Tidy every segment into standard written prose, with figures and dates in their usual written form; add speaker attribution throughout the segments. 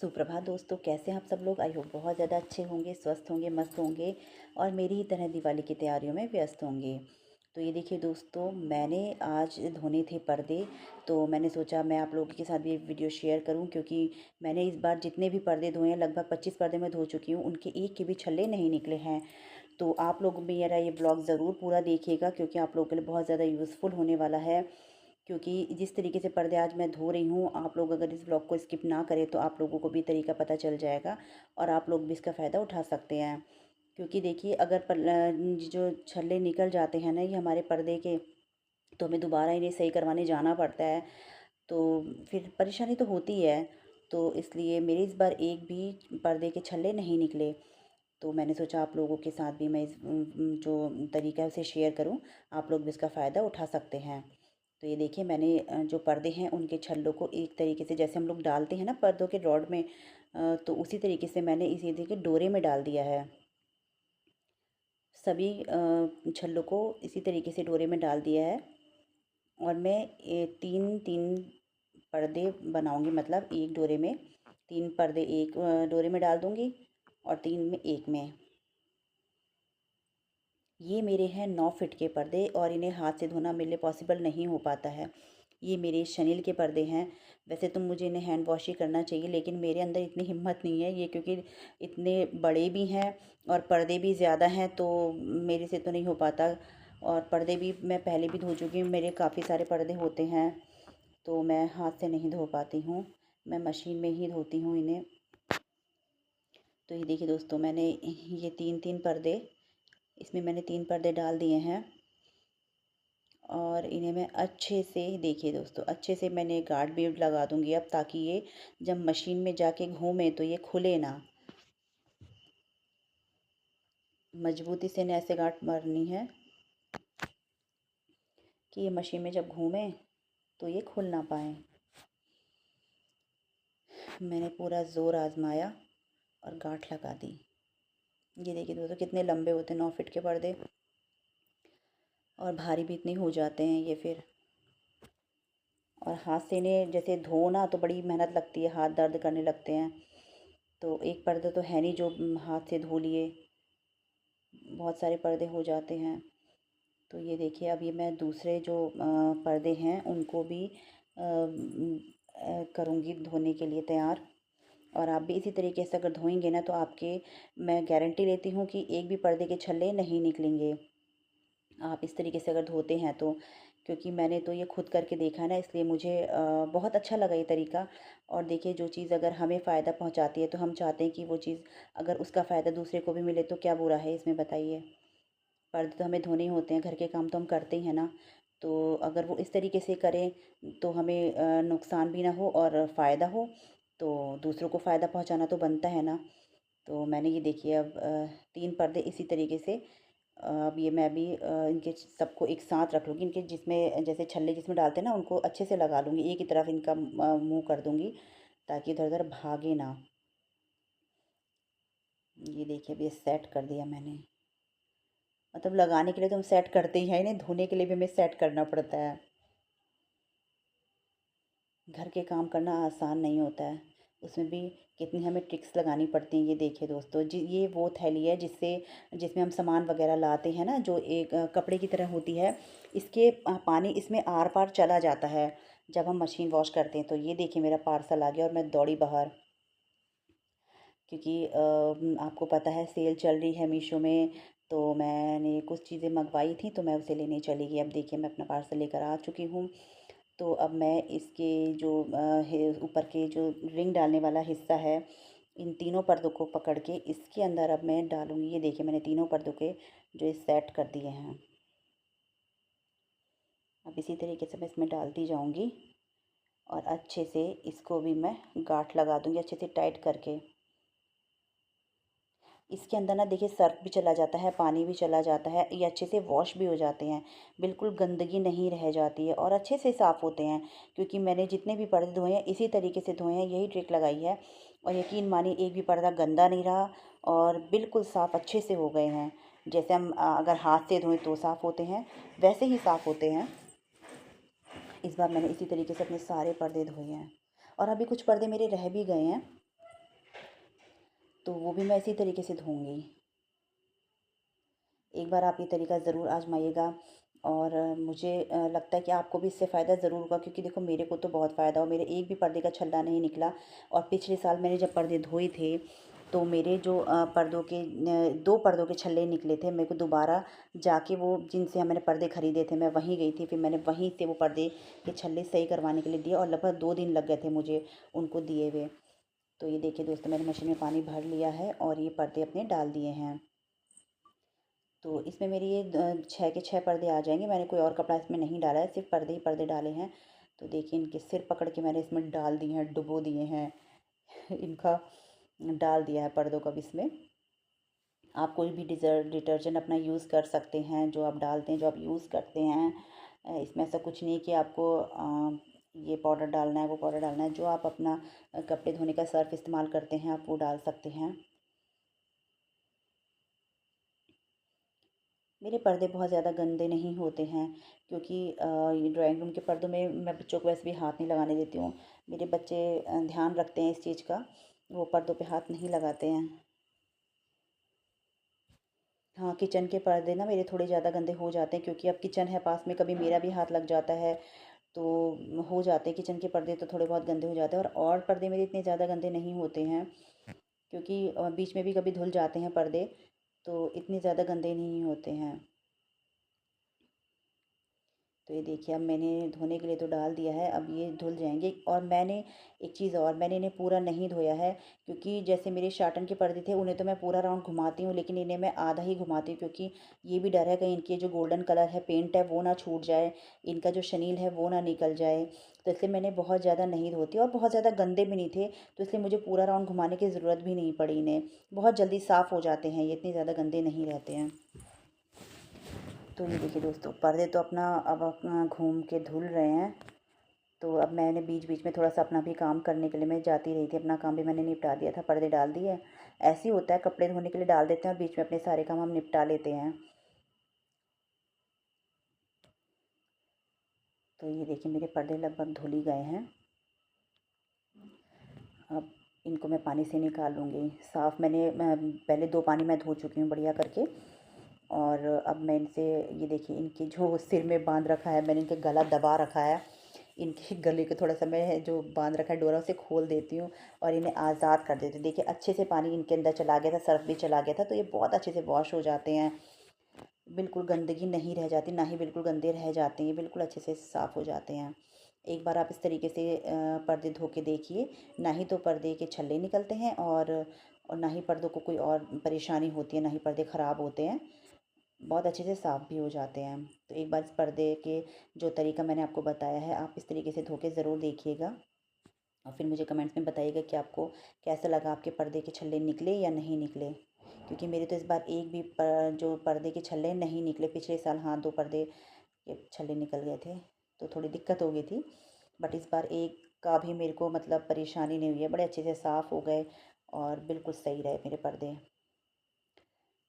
Speaker 1: सुप्रभात दोस्तों, कैसे हैं आप सब लोग। आई होप बहुत ज़्यादा अच्छे होंगे, स्वस्थ होंगे, मस्त होंगे और मेरी ही तरह दिवाली की तैयारियों में व्यस्त होंगे। तो ये देखिए दोस्तों, मैंने आज धोने थे पर्दे, तो मैंने सोचा मैं आप लोगों के साथ भी एक वीडियो शेयर करूं, क्योंकि मैंने इस बार जितने भी पर्दे धोए हैं, लगभग 25 पर्दे मैं धो चुकी हूं, उनके एक के भी छल्ले नहीं निकले हैं। तो आप लोग मेरा ये ब्लॉग ज़रूर पूरा देखिएगा, क्योंकि आप लोगों के लिए बहुत ज़्यादा यूज़फुल होने वाला है। क्योंकि जिस तरीके से पर्दे आज मैं धो रही हूँ, आप लोग अगर इस ब्लॉग को स्किप ना करें तो आप लोगों को भी तरीका पता चल जाएगा और आप लोग भी इसका फ़ायदा उठा सकते हैं। क्योंकि देखिए, अगर जो छल्ले निकल जाते हैं ना ये हमारे पर्दे के, तो हमें दोबारा इन्हें सही करवाने जाना पड़ता है, तो फिर परेशानी तो होती है। तो इसलिए मेरे इस बार एक भी पर्दे के छल्ले नहीं निकले। तो मैंने सोचा आप लोगों के साथ भी मैं इस जो तरीका है उसे शेयर करूं, आप लोग भी इसका फ़ायदा उठा सकते हैं। तो ये देखिए, मैंने जो पर्दे हैं उनके छल्लों को एक तरीके से, जैसे हम लोग डालते हैं ना पर्दों के रॉड में, तो उसी तरीके से मैंने इसी देखिए डोरे में डाल दिया है। सभी छल्लों को इसी तरीके से डोरे में डाल दिया है। और मैं तीन तीन पर्दे बनाऊंगी, मतलब एक डोरे में तीन पर्दे, एक डोरे में डाल दूंगी और तीन में एक में। ये मेरे हैं 9 फीट के पर्दे और इन्हें हाथ से धोना मेरे लिए पॉसिबल नहीं हो पाता है। ये मेरे शनील के पर्दे हैं। वैसे तो मुझे इन्हें हैंड वॉश ही करना चाहिए, लेकिन मेरे अंदर इतनी हिम्मत नहीं है ये, क्योंकि इतने बड़े भी हैं और पर्दे भी ज़्यादा हैं, तो मेरे से तो नहीं हो पाता। और पर्दे भी मैं पहले भी धो चुकी हूँ, मेरे काफ़ी सारे पर्दे होते हैं, तो मैं हाथ से नहीं धो पाती हूँ, मैं मशीन में ही धोती हूँ इन्हें। तो ये देखिए दोस्तों, मैंने ये तीन तीन पर्दे, इसमें मैंने तीन पर्दे डाल दिए हैं और इन्हें मैं अच्छे से, देखिए दोस्तों, अच्छे से मैंने गार्ड भी लगा दूंगी अब, ताकि ये जब मशीन में जाके घूमे तो ये खुले ना। मजबूती से इन्हें ऐसे गार्ड मारनी है कि ये मशीन में जब घूमे तो ये खुल ना पाए। मैंने पूरा ज़ोर आजमाया और गांठ लगा दी। ये देखिए दोस्तों, कितने लंबे होते हैं 9 फीट के पर्दे, और भारी भी इतने हो जाते हैं ये फिर। और हाथ से इन्हें जैसे धोना तो बड़ी मेहनत लगती है, हाथ दर्द करने लगते हैं। तो एक पर्दा तो है नहीं जो हाथ से धो लिए, बहुत सारे पर्दे हो जाते हैं। तो ये देखिए, अब ये मैं दूसरे जो पर्दे हैं उनको भी करूँगी धोने के लिए तैयार। और आप भी इसी तरीके से अगर धोएंगे ना, तो आपके, मैं गारंटी लेती हूँ कि एक भी पर्दे के छल्ले नहीं निकलेंगे, आप इस तरीके से अगर धोते हैं तो। क्योंकि मैंने तो ये खुद करके देखा है ना, इसलिए मुझे बहुत अच्छा लगा ये तरीका। और देखिए, जो चीज़ अगर हमें फ़ायदा पहुंचाती है तो हम चाहते हैं कि वो चीज़, अगर उसका फ़ायदा दूसरे को भी मिले तो क्या बुरा है इसमें, बताइए। पर्दे तो हमें धोने ही होते हैं, घर के काम तो हम करते ही हैं ना। तो अगर वो इस तरीके से करें तो हमें नुकसान भी ना हो और फ़ायदा हो, तो दूसरों को फ़ायदा पहुंचाना तो बनता है ना। तो मैंने ये देखिए अब तीन पर्दे इसी तरीके से, अब ये मैं भी इनके सबको एक साथ रख लूँगी, इनके जिसमें जैसे छल्ले जिसमें डालते हैं ना उनको अच्छे से लगा लूँगी, एक ही तरफ इनका मुंह कर दूँगी, ताकि इधर उधर भागे ना। ये देखिए, अब ये सेट कर दिया मैंने। मतलब लगाने के लिए तो हम सेट करते ही हैं, इन्हें धोने के लिए भी हमें सेट करना पड़ता है। घर के काम करना आसान नहीं होता है, उसमें भी कितनी हमें ट्रिक्स लगानी पड़ती हैं। ये देखिए दोस्तों जी, ये वो थैली है जिसमें हम सामान वगैरह लाते हैं ना, जो एक कपड़े की तरह होती है। इसके पानी इसमें आर पार चला जाता है जब हम मशीन वॉश करते हैं। तो ये देखिए, मेरा पार्सल आ गया और मैं दौड़ी बाहर, क्योंकि आपको पता है सेल चल रही है मीशो में। तो मैंने कुछ चीज़ें मंगवाई थी, तो मैं उसे लेने चली गई। अब देखिए, मैं अपना पार्सल लेकर आ चुकी हूँ। तो अब मैं इसके जो ऊपर के जो रिंग डालने वाला हिस्सा है, इन तीनों पर्दों को पकड़ के इसके अंदर अब मैं डालूँगी। ये देखिए, मैंने तीनों पर्दों के जो ये सेट कर दिए हैं। अब इसी तरीके से मैं इसमें डालती जाऊँगी और अच्छे से इसको भी मैं गांठ लगा दूँगी, अच्छे से टाइट करके। इसके अंदर ना देखिए, सर्फ भी चला जाता है, पानी भी चला जाता है, ये अच्छे से वॉश भी हो जाते हैं, बिल्कुल गंदगी नहीं रह जाती है और अच्छे से साफ़ होते हैं। क्योंकि मैंने जितने भी पर्दे धोए हैं इसी तरीके से धोए हैं, यही ट्रिक लगाई है। और यकीन मानिए, एक भी पर्दा गंदा नहीं रहा और बिल्कुल साफ़ अच्छे से हो गए हैं। जैसे हम अगर हाथ से धोएं तो साफ़ होते हैं, वैसे ही साफ़ होते हैं। इस बार मैंने इसी तरीके से अपने सारे पर्दे धोए हैं और अभी कुछ पर्दे मेरे रह भी गए हैं, तो वो भी मैं इसी तरीके से धोऊँगी। एक बार आप ये तरीका ज़रूर आज़माइएगा और मुझे लगता है कि आपको भी इससे फ़ायदा ज़रूर होगा, क्योंकि देखो मेरे को तो बहुत फ़ायदा हुआ, मेरे एक भी पर्दे का छल्ला नहीं निकला। और पिछले साल मैंने जब पर्दे धोए थे तो मेरे जो पर्दों के 2 पर्दों के छल्ले निकले थे। मेरे को दोबारा जाके वो जिनसे मैंने पर्दे ख़रीदे थे, मैं वहीं गई थी, फिर मैंने वहीं से वो पर्दे के छल्ले सही करवाने के लिए दिए और लगभग 2 दिन लग गए थे मुझे उनको दिए हुए। तो ये देखिए दोस्तों, मैंने मशीन में पानी भर लिया है और ये पर्दे अपने डाल दिए हैं। तो इसमें मेरी ये 6 के 6 पर्दे आ जाएंगे। मैंने कोई और कपड़ा इसमें नहीं डाला है, सिर्फ पर्दे ही पर्दे डाले हैं। तो देखिए इनके सिर पकड़ के मैंने इसमें डाल दिए हैं, डुबो दिए हैं इनका डाल दिया है पर्दों का भी इसमें। आप कोई भी डिटर्जेंट अपना यूज़ कर सकते हैं, जो आप डालते हैं, जो आप यूज़ करते हैं। इसमें ऐसा कुछ नहीं कि आपको ये पाउडर डालना है, वो पाउडर डालना है। जो आप अपना कपड़े धोने का सर्फ़ इस्तेमाल करते हैं, आप वो डाल सकते हैं। मेरे पर्दे बहुत ज़्यादा गंदे नहीं होते हैं, क्योंकि ये ड्राइंग रूम के पर्दों में मैं बच्चों को वैसे भी हाथ नहीं लगाने देती हूँ। मेरे बच्चे ध्यान रखते हैं इस चीज़ का, वो पर्दों पे हाथ नहीं लगाते हैं। हाँ, किचन के पर्दे ना मेरे थोड़े ज़्यादा गंदे हो जाते हैं, क्योंकि अब किचन है पास में, कभी मेरा भी हाथ लग जाता है तो हो जाते हैं किचन के पर्दे, तो थोड़े बहुत गंदे हो जाते हैं। और पर्दे मेरे इतने ज़्यादा गंदे नहीं होते हैं, क्योंकि बीच में भी कभी धुल जाते हैं पर्दे, तो इतने ज़्यादा गंदे नहीं होते हैं। तो ये देखिए अब मैंने धोने के लिए तो डाल दिया है, अब ये धुल जाएंगे। और मैंने एक चीज़ और, मैंने इन्हें पूरा नहीं धोया है, क्योंकि जैसे मेरे शाटन के पर्दे थे उन्हें तो मैं पूरा राउंड घुमाती हूँ, लेकिन इन्हें मैं आधा ही घुमाती हूँ, क्योंकि ये भी डर है कहीं इनके जो गोल्डन कलर है पेंट है वो ना छूट जाए, इनका जो शनील है वो ना निकल जाए। तो इसलिए मैंने बहुत ज़्यादा नहीं धोती, और बहुत ज़्यादा गंदे भी नहीं थे, तो इसलिए मुझे पूरा राउंड घुमाने की ज़रूरत भी नहीं पड़ी। इन्हें बहुत जल्दी साफ़ हो जाते हैं, ये इतने ज़्यादा गंदे नहीं रहते हैं। तो ये देखिए दोस्तों, पर्दे तो अपना घूम के धुल रहे हैं। तो अब मैंने बीच बीच में थोड़ा सा अपना भी काम करने के लिए मैं जाती रही थी, अपना काम भी मैंने निपटा दिया था, पर्दे डाल दिए। ऐसे ही होता है, कपड़े धोने के लिए डाल देते हैं और बीच में अपने सारे काम हम निपटा लेते हैं। तो ये देखिए मेरे पर्दे लगभग धुल ही गए हैं। अब इनको मैं पानी से निकाल लूँगी साफ़। मैं पहले 2 पानी मैं धो चुकी हूँ बढ़िया करके। और अब मैं इनसे, ये देखिए इनके जो सिर में बांध रखा है, मैंने इनके गला दबा रखा है। इनके गले को थोड़ा सा मैं जो बांध रखा है डोरा, उसे खोल देती हूँ और इन्हें आज़ाद कर देती हूँ। देखिए अच्छे से पानी इनके अंदर चला गया था, सर्फ भी चला गया था, तो ये बहुत अच्छे से वॉश हो जाते हैं। बिल्कुल गंदगी नहीं रह जाती, ना ही बिल्कुल गंदे रह जाते हैं, बिल्कुल अच्छे से साफ़ हो जाते हैं। एक बार आप इस तरीके से पर्दे धो के देखिए, ना ही तो पर्दे के छल्ले निकलते हैं और ना ही पर्दों को कोई और परेशानी होती है, ना ही पर्दे ख़राब होते हैं, बहुत अच्छे से साफ़ भी हो जाते हैं। तो एक बार इस पर्दे के जो तरीका मैंने आपको बताया है, आप इस तरीके से धो के ज़रूर देखिएगा और फिर मुझे कमेंट्स में बताइएगा कि आपको कैसा लगा, आपके पर्दे के छल्ले निकले या नहीं निकले। क्योंकि मेरे तो इस बार एक भी जो पर्दे के छल्ले नहीं निकले। पिछले साल हाँ 2 पर्दे के छल्ले निकल गए थे, तो थोड़ी दिक्कत हो गई थी। बट इस बार एक का भी मेरे को मतलब परेशानी नहीं हुई है, बड़े अच्छे से साफ़ हो गए और बिल्कुल सही रहे मेरे पर्दे।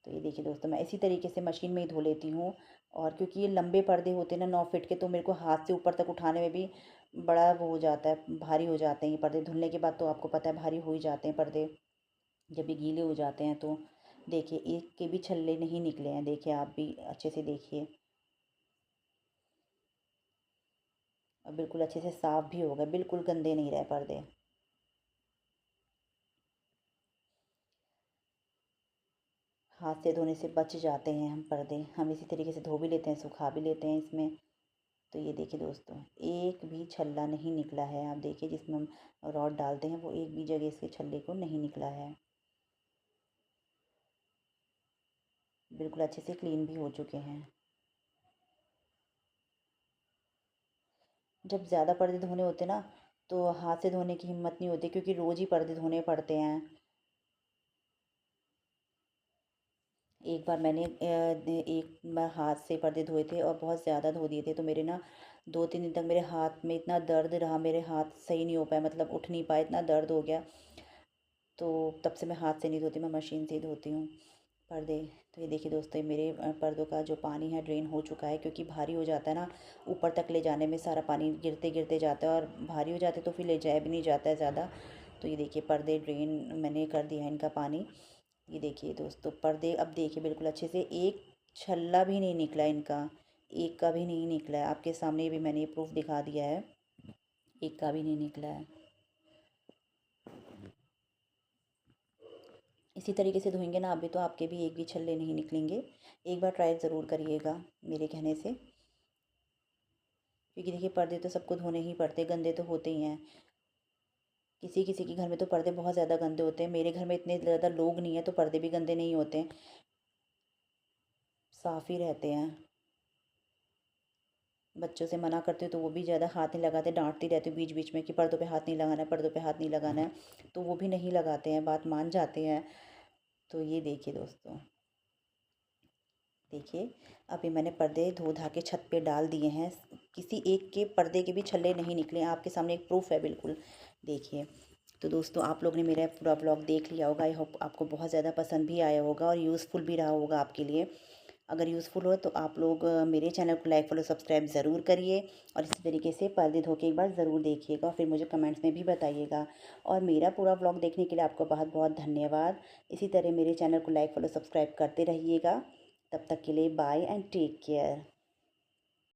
Speaker 1: तो ये देखिए दोस्तों, मैं इसी तरीके से मशीन में ही धो लेती हूँ। और क्योंकि ये लंबे पर्दे होते हैं ना 9 फीट के, तो मेरे को हाथ से ऊपर तक उठाने में भी बड़ा वो हो जाता है, भारी हो जाते हैं ये पर्दे। धुलने के बाद तो आपको पता है भारी हो ही जाते हैं पर्दे, जब ये गीले हो जाते हैं तो। देखिए एक के भी छल्ले नहीं निकले हैं, देखिए आप भी अच्छे से देखिए। और बिल्कुल अच्छे से साफ़ भी हो गए, बिल्कुल गंदे नहीं रहे पर्दे। हाथ से धोने से बच जाते हैं हम पर्दे, हम इसी तरीके से धो भी लेते हैं, सुखा भी लेते हैं इसमें। तो ये देखिए दोस्तों, एक भी छल्ला नहीं निकला है। आप देखिए जिसमें हम रॉड डालते हैं वो एक भी जगह इसके छल्ले को नहीं निकला है। बिल्कुल अच्छे से क्लीन भी हो चुके हैं। जब ज़्यादा पर्दे धोने होते ना, तो हाथ से धोने की हिम्मत नहीं होती, क्योंकि रोज़ ही पर्दे धोने पड़ते हैं। एक बार मैंने एक बार हाथ से पर्दे धोए थे और बहुत ज़्यादा धो दिए थे, तो मेरे ना 2-3 दिन तक मेरे हाथ में इतना दर्द रहा, मेरे हाथ सही नहीं हो पाए, मतलब उठ नहीं पाए, इतना दर्द हो गया। तो तब से मैं हाथ से नहीं धोती, मैं मशीन से ही धोती हूँ पर्दे। तो ये देखिए दोस्तों, ये मेरे पर्दों का जो पानी है ड्रेन हो चुका है, क्योंकि भारी हो जाता है ना, ऊपर तक ले जाने में सारा पानी गिरते गिरते जाता है और भारी हो जाते तो फिर ले जाया भी नहीं जाता है ज़्यादा। तो ये देखिए पर्दे ड्रेन मैंने कर दिया है इनका पानी। ये देखिए दोस्तों पर्दे अब देखिए बिल्कुल अच्छे से, एक छल्ला भी नहीं निकला इनका, एक का भी नहीं निकला है। आपके सामने भी मैंने ये प्रूफ दिखा दिया है, एक का भी नहीं निकला है। इसी तरीके से धोएंगे ना अभी तो आपके भी एक भी छल्ले नहीं निकलेंगे। एक बार ट्राई ज़रूर करिएगा मेरे कहने से, क्योंकि देखिए पर्दे तो सबको धोने ही पड़ते, गंदे तो होते ही हैं। किसी किसी के घर में तो पर्दे बहुत ज़्यादा गंदे होते हैं, मेरे घर में इतने ज़्यादा लोग नहीं हैं तो पर्दे भी गंदे नहीं होते, साफ़ ही रहते हैं। बच्चों से मना करती हूँ तो वो भी ज़्यादा हाथ नहीं लगाते, डांटती रहती हूँ बीच बीच में कि पर्दों पे हाथ नहीं लगाना है, पर्दों पे हाथ नहीं लगाना है, तो वो भी नहीं लगाते हैं, बात मान जाते हैं। तो ये देखिए दोस्तों, देखिए अभी मैंने पर्दे धो धा के छत पे डाल दिए हैं, किसी एक के पर्दे के भी छल्ले नहीं निकले, आपके सामने एक प्रूफ है बिल्कुल। देखिए तो दोस्तों आप लोग ने मेरा पूरा ब्लॉग देख लिया होगा, आई होप आपको बहुत ज़्यादा पसंद भी आया होगा और यूज़फुल भी रहा होगा आपके लिए। अगर यूज़फुल हो तो आप लोग मेरे चैनल को लाइक फॉलो सब्सक्राइब ज़रूर करिए, और इसी तरीके से पर्दे धो के एक बार ज़रूर देखिएगा, फिर मुझे कमेंट्स में भी बताइएगा। और मेरा पूरा ब्लॉग देखने के लिए आपको बहुत बहुत धन्यवाद। इसी तरह मेरे चैनल को लाइक फॉलो सब्सक्राइब करते रहिएगा। तब तक के लिए बाय एंड टेक केयर।